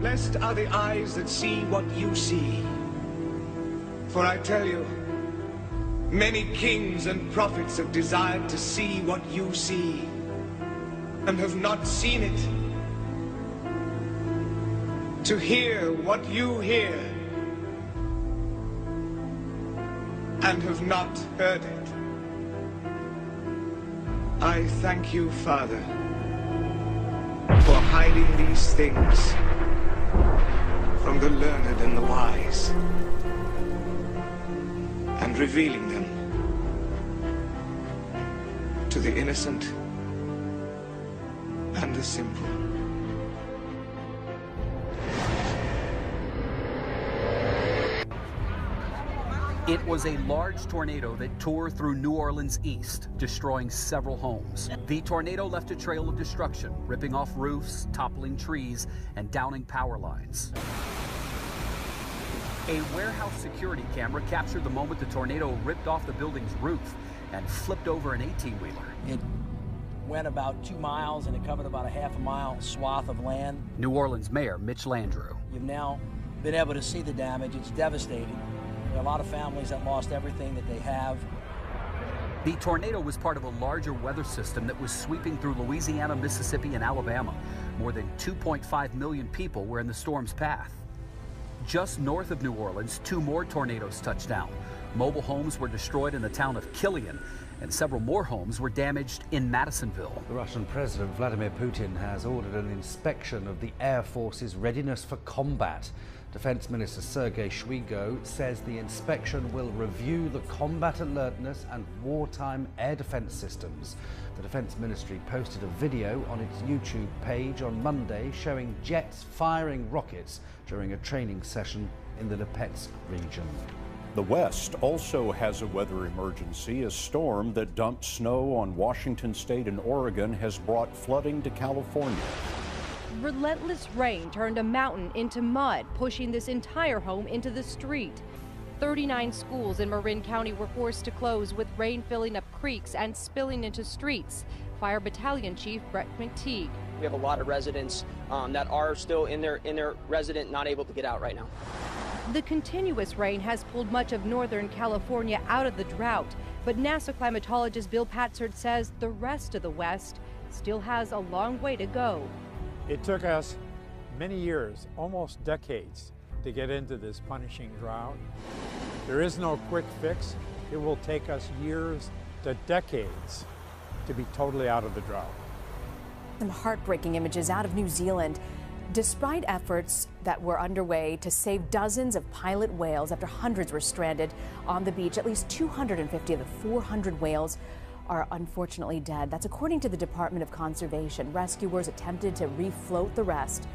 Blessed are the eyes that see what you see. For I tell you, many kings and prophets have desired to see what you see, and have not seen it. To hear what you hear, and have not heard it. I thank you, Father, for hiding these things from the learned and the wise, and revealing them to the innocent and the simple. It was a large tornado that tore through New Orleans east, destroying several homes. The tornado left a trail of destruction, ripping off roofs, toppling trees, and downing power lines. A warehouse security camera captured the moment the tornado ripped off the building's roof and flipped over an 18-wheeler. It went about 2 miles and it covered about a half-a-mile swath of land. New Orleans Mayor Mitch Landrieu. You've now been able to see the damage. It's devastating. There are a lot of families that lost everything that they have. The tornado was part of a larger weather system that was sweeping through Louisiana, Mississippi, and Alabama. More than 2.5 million people were in the storm's path. Just north of New Orleans, 2 more tornadoes touched down. Mobile homes were destroyed in the town of Killian, and several more homes were damaged in Madisonville. The Russian President Vladimir Putin has ordered an inspection of the Air Force's readiness for combat. Defense Minister Sergei Shoigu says the inspection will review the combat alertness and wartime air defense systems. The Defense Ministry posted a video on its YouTube page on Monday showing jets firing rockets during a training session in the Lipetsk region. The West also has a weather emergency. A storm that dumped snow on Washington State and Oregon has brought flooding to California. Relentless rain turned a mountain into mud, pushing this entire home into the street. 39 schools in Marin County were forced to close, with rain filling up creeks and spilling into streets. Fire Battalion Chief Brett McTeague. We have a lot of residents that are still in their resident, not able to get out right now. The continuous rain has pulled much of Northern California out of the drought, but NASA climatologist Bill Patzert says the rest of the West still has a long way to go. It took us many years, almost decades, to get into this punishing drought. There is no quick fix. It will take us years to decades to be totally out of the drought. Some heartbreaking images out of New Zealand. Despite efforts that were underway to save dozens of pilot whales after hundreds were stranded on the beach, at least 250 of the 400 whales are unfortunately dead. That's according to the Department of Conservation. Rescuers attempted to refloat the rest.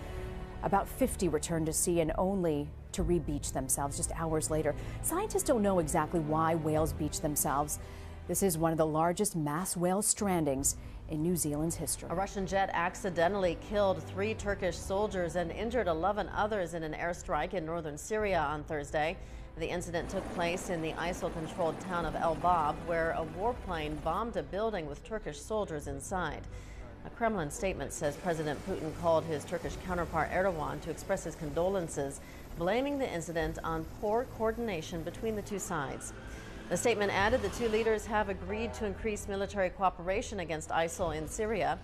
About 50 returned to sea, and only to re-beach themselves just hours later. Scientists don't know exactly why whales beach themselves. This is one of the largest mass whale strandings in New Zealand's history. A Russian jet accidentally killed 3 Turkish soldiers and injured 11 others in an airstrike in northern Syria on Thursday. The incident took place in the ISIL-controlled town of El Bab, where a warplane bombed a building with Turkish soldiers inside. A Kremlin statement says President Putin called his Turkish counterpart Erdogan to express his condolences, blaming the incident on poor coordination between the two sides. The statement added the 2 leaders have agreed to increase military cooperation against ISIL in Syria.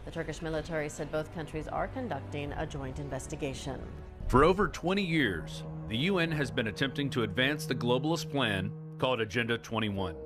The Turkish military said both countries are conducting a joint investigation. For over 20 years, the UN has been attempting to advance the globalist plan called Agenda 21.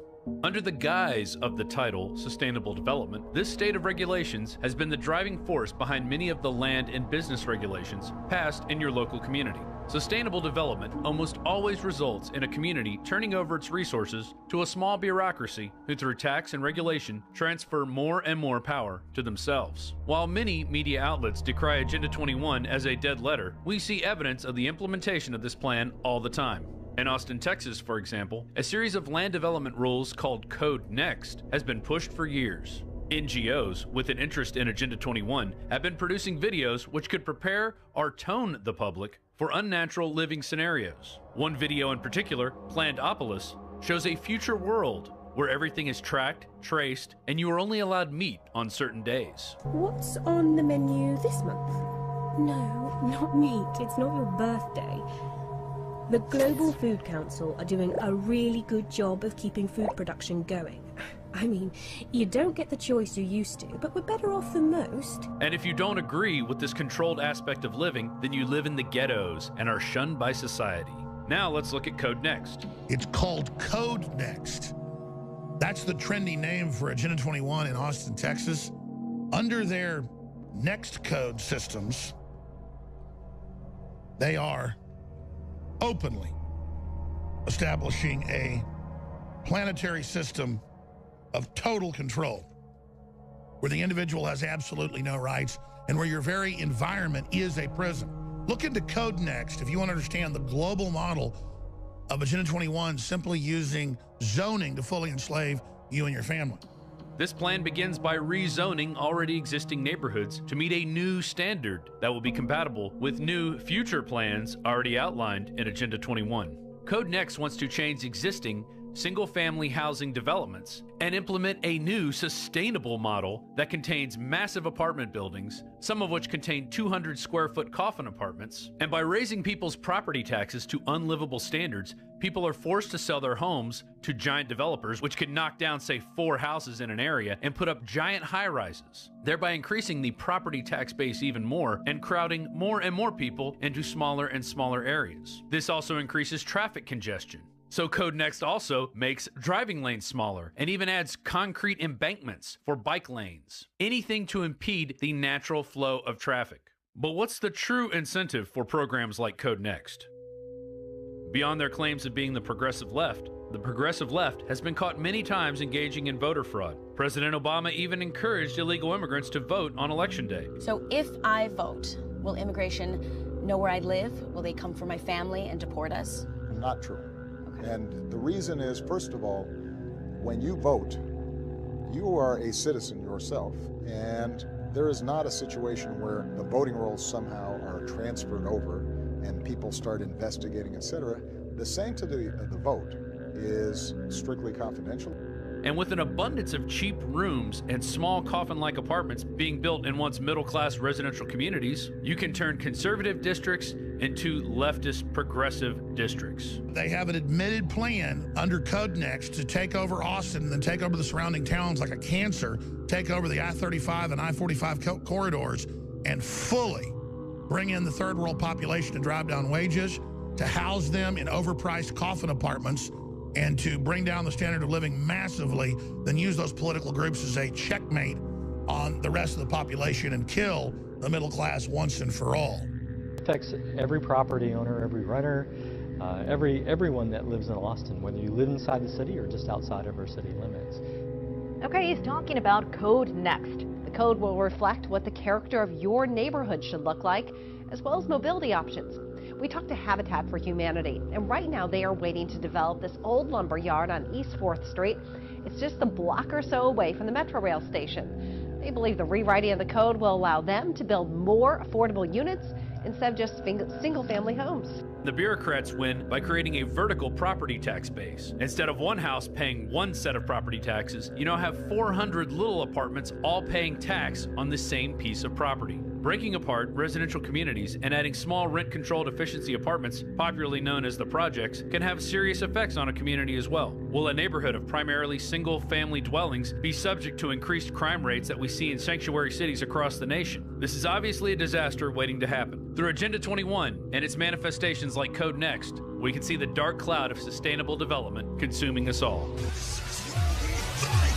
Under the guise of the title Sustainable Development, this state of regulations has been the driving force behind many of the land and business regulations passed in your local community. Sustainable development almost always results in a community turning over its resources to a small bureaucracy who, through tax and regulation, transfer more and more power to themselves. While many media outlets decry Agenda 21 as a dead letter, we see evidence of the implementation of this plan all the time. In Austin, Texas, for example, a series of land development rules called Code Next has been pushed for years. NGOs with an interest in Agenda 21 have been producing videos which could prepare or tone the public for unnatural living scenarios. One video in particular, Plandopolis, shows a future world where everything is tracked, traced, and you are only allowed meat on certain days. What's on the menu this month? No, not meat. It's not your birthday. The Global Food Council are doing a really good job of keeping food production going. I mean, you don't get the choice you used to, but we're better off than most. And if you don't agree with this controlled aspect of living, then you live in the ghettos and are shunned by society. Now let's look at Code Next. It's called Code Next. That's the trendy name for Agenda 21 in Austin, Texas. Under their Next Code systems, they are openly establishing a planetary system of total control, where the individual has absolutely no rights and where your very environment is a prison. Look into Code Next if you want to understand the global model of Agenda 21 simply using zoning to fully enslave you and your family. This plan begins by rezoning already existing neighborhoods to meet a new standard that will be compatible with new future plans already outlined in Agenda 21. Code Next wants to change existing single-family housing developments and implement a new sustainable model that contains massive apartment buildings, some of which contain 200 square foot coffin apartments. And by raising people's property taxes to unlivable standards, people are forced to sell their homes to giant developers, which can knock down, say, 4 houses in an area and put up giant high-rises, thereby increasing the property tax base even more and crowding more and more people into smaller and smaller areas. This also increases traffic congestion. So Code Next also makes driving lanes smaller and even adds concrete embankments for bike lanes. Anything to impede the natural flow of traffic. But what's the true incentive for programs like Code Next? Beyond their claims of being the progressive left has been caught many times engaging in voter fraud. President Obama even encouraged illegal immigrants to vote on Election Day. So if I vote, will immigration know where I live? Will they come for my family and deport us? Not true. And the reason is, first of all, when you vote, you are a citizen yourself, and there is not a situation where the voting rolls somehow are transferred over and people start investigating, etc. The sanctity of the vote is strictly confidential. And with an abundance of cheap rooms and small coffin-like apartments being built in once middle-class residential communities, you can turn conservative districts into leftist progressive districts. They have an admitted plan under Code Next to take over Austin and then take over the surrounding towns like a cancer, take over the I-35 and I-45 corridors, and fully bring in the third world population to drive down wages, to house them in overpriced coffin apartments, and to bring down the standard of living massively, then use those political groups as a checkmate on the rest of the population and kill the middle class once and for all. It affects every property owner, every renter, everyone that lives in Austin, whether you live inside the city or just outside of our city limits. Okay, he's talking about Code Next. The code will reflect what the character of your neighborhood should look like, as well as mobility options. We talked to Habitat for Humanity, and right now they are waiting to develop this old lumber yard on East 4th Street. It's just a block or so away from the Metro Rail station. They believe the rewriting of the code will allow them to build more affordable units instead of just single-family homes. The bureaucrats win by creating a vertical property tax base. Instead of one house paying one set of property taxes, you now have 400 little apartments all paying tax on the same piece of property. Breaking apart residential communities and adding small rent-controlled efficiency apartments, popularly known as the projects, can have serious effects on a community as well. Will a neighborhood of primarily single-family dwellings be subject to increased crime rates that we see in sanctuary cities across the nation? This is obviously a disaster waiting to happen. Through Agenda 21 and its manifestations like Code Next, we can see the dark cloud of sustainable development consuming us all. Fight!